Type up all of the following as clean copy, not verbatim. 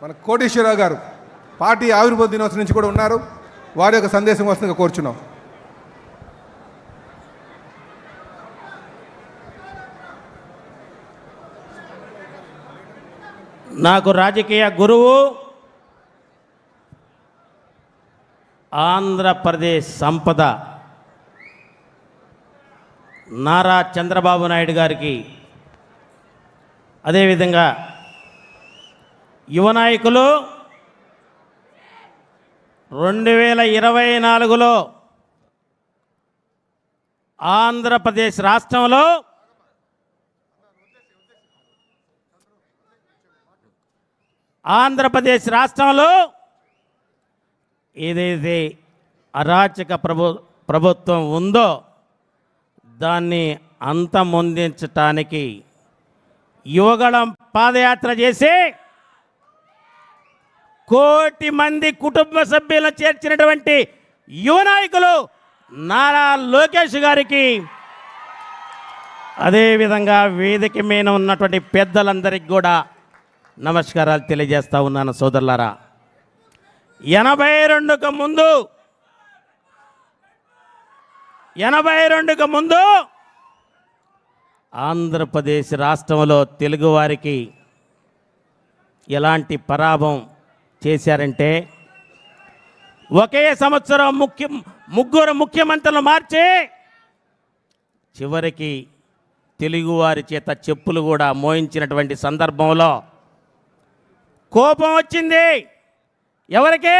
మన కోటేశ్వరరావు గారు పార్టీ ఆవిర్భావ దినోత్సవం నుంచి కూడా ఉన్నారు. వారి యొక్క సందేశం వస్తుందిగా కోరుచున్నాం. నాకు రాజకీయ గురువు ఆంధ్రప్రదేశ్ సంపద నారా చంద్రబాబు నాయుడు గారికి, అదేవిధంగా యువ నాయకులు 2024లో ఆంధ్రప్రదేశ్ రాష్ట్రంలో ఏదైతే అరాచక ప్రభుత్వం ఉందో దాన్ని అంతమొందించటానికి యువగళం పాదయాత్ర చేసి 1 కోటి మంది కుటుంబ సభ్యులను చేర్చినటువంటి యువ నాయకులు నారా లోకేష్ గారికి, అదేవిధంగా వేదిక మీద ఉన్నటువంటి పెద్దలందరికీ కూడా నమస్కారాలు తెలియజేస్తా ఉన్నాను. సోదరులారా, 82కు ముందు ఆంధ్రప్రదేశ్ రాష్ట్రంలో తెలుగువారికి ఎలాంటి పరాభవం చేశారంటే, ఒకే సంవత్సరం ముగ్గురు ముఖ్యమంత్రులు మార్చి చివరికి తెలుగువారి చేత చెప్పులు కూడా మోయించినటువంటి సందర్భంలో కోపం వచ్చింది. ఎవరికి?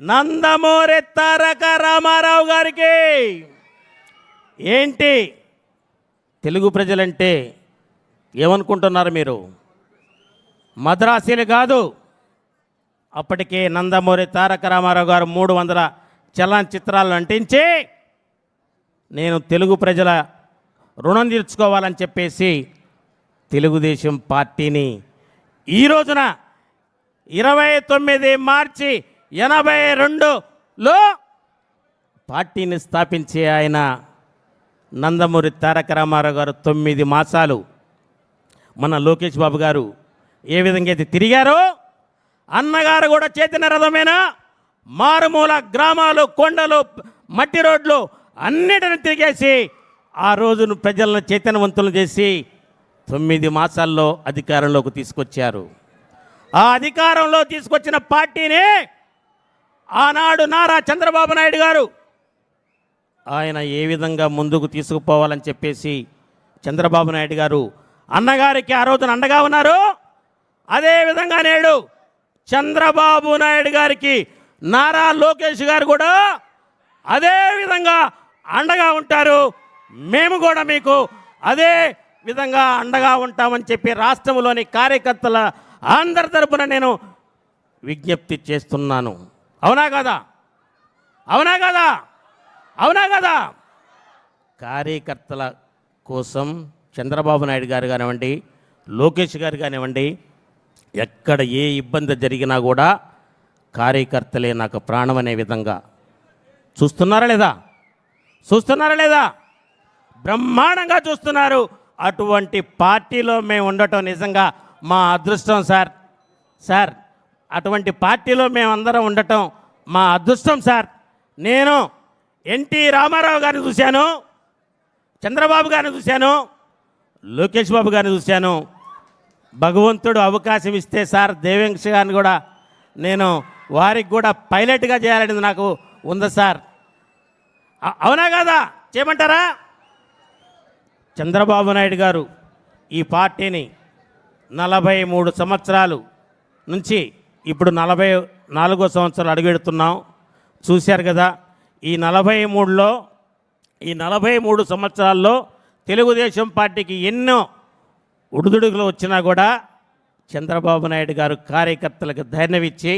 నందమూరి తారక రామారావు గారికి. ఏంటి తెలుగు ప్రజలంటే ఏమనుకుంటున్నారు మీరు? మద్రాసీలు కాదు. అప్పటికే నందమూరి తారక రామారావు గారు 300 చలనచిత్రాలను నటించి నేను తెలుగు ప్రజల రుణం తీర్చుకోవాలని చెప్పేసి తెలుగుదేశం పార్టీని ఈ రోజున 29 మార్చి 82లో పార్టీని స్థాపించే ఆయన నందమూరి తారక రామారావు గారు 9 మాసాలు మన లోకేష్ బాబు గారు ఏ విధంగా అయితే తిరిగారో, అన్నగారు కూడా చేతిన రథమైన మారుమూల గ్రామాలు, కొండలు, మట్టి రోడ్లు అన్నిటిని తిరిగేసి ఆ రోజును ప్రజలను చైతన్యవంతులు చేసి 9 మాసాల్లో అధికారంలోకి తీసుకొచ్చారు. ఆ అధికారంలో తీసుకొచ్చిన పార్టీని ఆనాడు నారా చంద్రబాబు నాయుడు గారు ఆయన ఏ విధంగా ముందుకు తీసుకుపోవాలని చెప్పేసి చంద్రబాబు నాయుడు గారు అన్నగారికి ఆ రోజున అండగా ఉన్నారు. అదేవిధంగా నేడు చంద్రబాబు నాయుడు గారికి నారా లోకేష్ గారు కూడా అదే విధంగా అండగా ఉంటారు. మేము కూడా మీకు అదే విధంగా అండగా ఉంటామని చెప్పి రాష్ట్రంలోని కార్యకర్తల అందరి తరపున నేను విజ్ఞప్తి చేస్తున్నాను. అవునా కదా? అవునా కదా? అవునా కదా? కార్యకర్తల కోసం చంద్రబాబు నాయుడు గారు కానివ్వండి, లోకేష్ గారు కానివ్వండి, ఎక్కడ ఏ ఇబ్బంది జరిగినా కూడా కార్యకర్తలే నాకు ప్రాణం అనే విధంగా చూస్తున్నారా లేదా? చూస్తున్నారా లేదా? బ్రహ్మాండంగా చూస్తున్నారు. అటువంటి పార్టీలో మేము ఉండటం నిజంగా మా అదృష్టం సార్. సార్, అటువంటి పార్టీలో మేమందరం ఉండటం మా అదృష్టం సార్. నేను ఎన్టీ రామారావు గారిని చూశాను, చంద్రబాబు గారిని చూశాను, లోకేష్ బాబు గారిని చూశాను. భగవంతుడు అవకాశం ఇస్తే సార్ దేవేంశ గారిని కూడా నేను వారికి కూడా పైలట్గా చేయాలనేది నాకు ఉంది సార్. అవునా కదా? చేయమంటారా? చంద్రబాబు నాయుడు గారు ఈ పార్టీని 43 సంవత్సరాలు నుంచి ఇప్పుడు 44వ సంవత్సరాలు అడుగెడుతున్నాం. చూశారు కదా, ఈ 43 సంవత్సరాల్లో తెలుగుదేశం పార్టీకి ఎన్నో ఉడుదుడుగులు వచ్చినా కూడా చంద్రబాబు నాయుడు గారు కార్యకర్తలకు ధైర్యం ఇచ్చి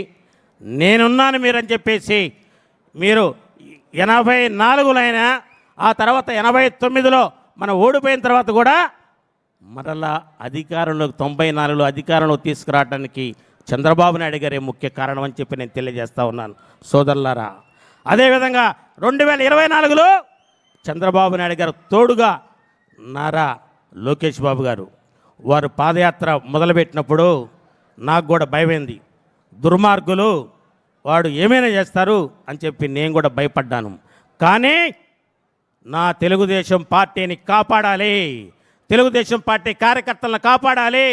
నేనున్నాను మీరని చెప్పేసి, మీరు 84లో అయినా ఆ తర్వాత 89లో మనం ఓడిపోయిన తర్వాత కూడా మరలా అధికారంలోకి 94లో అధికారంలో తీసుకురావడానికి చంద్రబాబు నాయుడు గారే ముఖ్య కారణం అని చెప్పి నేను తెలియజేస్తూ ఉన్నాను సోదరులారా. అదేవిధంగా 2024లో చంద్రబాబు నాయుడు గారు తోడుగా నారా లోకేష్ బాబు గారు వారు పాదయాత్ర మొదలుపెట్టినప్పుడు నాకు కూడా భయమైంది. దుర్మార్గులు వాడు ఏమైనా చేస్తారు అని చెప్పి నేను కూడా భయపడ్డాను. కానీ నా తెలుగుదేశం పార్టీని కాపాడాలి, తెలుగుదేశం పార్టీ కార్యకర్తలను కాపాడాలి,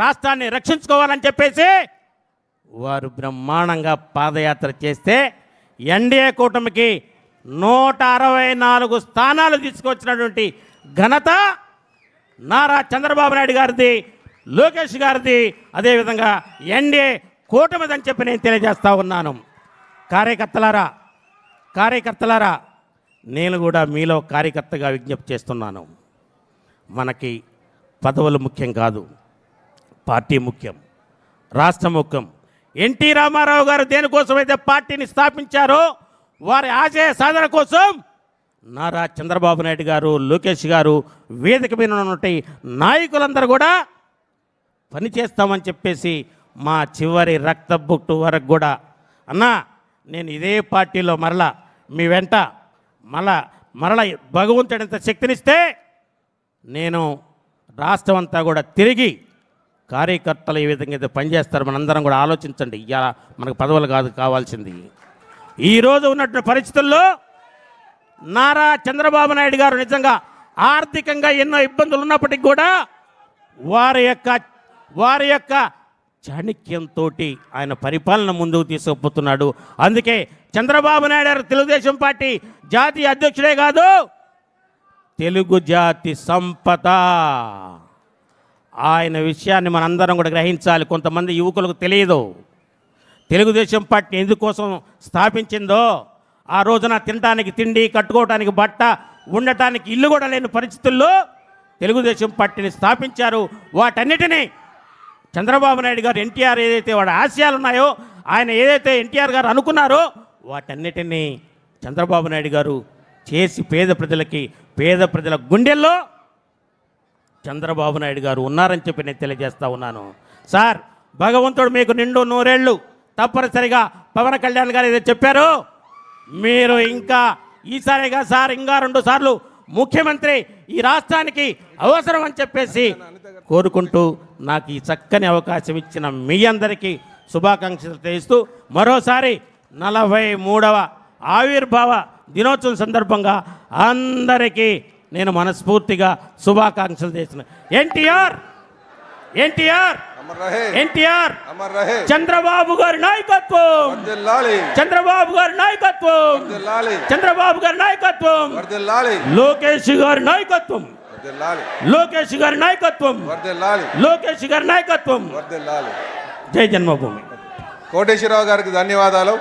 రాష్ట్రాన్ని రక్షించుకోవాలని చెప్పేసి వారు బ్రహ్మాండంగా పాదయాత్ర చేస్తే ఎన్డీఏ కూటమికి 164 స్థానాలు తీసుకొచ్చినటువంటి ఘనత నారా చంద్రబాబు నాయుడు గారిది, లోకేష్ గారిది, అదేవిధంగా ఎన్డీఏ కూటమిదని చెప్పి నేను తెలియజేస్తా ఉన్నాను. కార్యకర్తలారా నేను కూడా మీలో కార్యకర్తగా విజ్ఞప్తి చేస్తున్నాను. మనకి పదవులు ముఖ్యం కాదు, పార్టీ ముఖ్యం, రాష్ట్రం ముఖ్యం. ఎన్టీ రామారావు గారు దేనికోసమైతే పార్టీని స్థాపించారో వారి ఆశయ సాధన కోసం నారా చంద్రబాబు నాయుడు గారు, లోకేష్ గారు, వేదిక మీద ఉన్నటువంటి నాయకులందరూ కూడా పనిచేస్తామని చెప్పేసి మా చివరి రక్త బొట్టు వరకు కూడా అన్నా నేను ఇదే పార్టీలో మరలా మీ వెంట మరలా భగవంతుడంత శక్తినిస్తే నేను రాష్ట్రం అంతా కూడా తిరిగి కార్యకర్తలు ఏ విధంగా అయితే పనిచేస్తారు మనందరం కూడా ఆలోచించండి. ఇలా మనకు పదవులు కాదు కావాల్సింది. ఈరోజు ఉన్నటువంటి పరిస్థితుల్లో నారా చంద్రబాబు నాయుడు గారు నిజంగా ఆర్థికంగా ఎన్నో ఇబ్బందులు ఉన్నప్పటికీ కూడా వారి యొక్క చాణక్యంతో ఆయన పరిపాలన ముందుకు తీసుకుపోతున్నాడు. అందుకే చంద్రబాబు నాయుడు గారు తెలుగుదేశం పార్టీ జాతీయ అధ్యక్షుడే కాదు, తెలుగు జాతి సంపద. ఆయన విషయాన్ని మనందరం కూడా గ్రహించాలి. కొంతమంది యువకులకు తెలియదు తెలుగుదేశం పార్టీ ఎందుకోసం స్థాపించిందో. ఆ రోజున తినడానికి తిండి, కట్టుకోవడానికి బట్ట, ఉండటానికి ఇల్లు కూడా లేని పరిస్థితుల్లో తెలుగుదేశం పార్టీని స్థాపించారు. వాటన్నిటినీ చంద్రబాబు నాయుడు గారు ఎన్టీఆర్ ఏదైతే వాడి ఆశయాలు ఉన్నాయో, ఆయన ఏదైతే ఎన్టీఆర్ గారు అనుకున్నారో వాటన్నిటినీ చంద్రబాబు నాయుడు గారు చేసి పేద ప్రజల గుండెల్లో చంద్రబాబు నాయుడు గారు ఉన్నారని చెప్పి నేను తెలియజేస్తా ఉన్నాను. సార్, భగవంతుడు మీకు నిండు నూరేళ్ళు తప్పనిసరిగా పవన్ కళ్యాణ్ గారు ఏదో చెప్పారు, మీరు ఇంకా ఈసారిగా సార్ ఇంకా 2 సార్లు ముఖ్యమంత్రి ఈ రాష్ట్రానికి అవసరం అని చెప్పేసి కోరుకుంటూ నాకు ఈ చక్కని అవకాశం ఇచ్చిన మీ అందరికీ శుభాకాంక్షలు తెలియజేస్తూ మరోసారి 43వ ఆవిర్భావ దినోత్సవం సందర్భంగా అందరికీ నేను మనస్ఫూర్తిగా శుభాకాంక్షలు చేస్తున్నాను. ఎన్టీఆర్ చంద్రబాబు గారి నాయకత్వం, చంద్రబాబు గారి నాయకత్వం, లోకేష్ గారి నాయకత్వం, జై జన్మభూమి. కోటేశ్వరరావు గారికి ధన్యవాదాలు.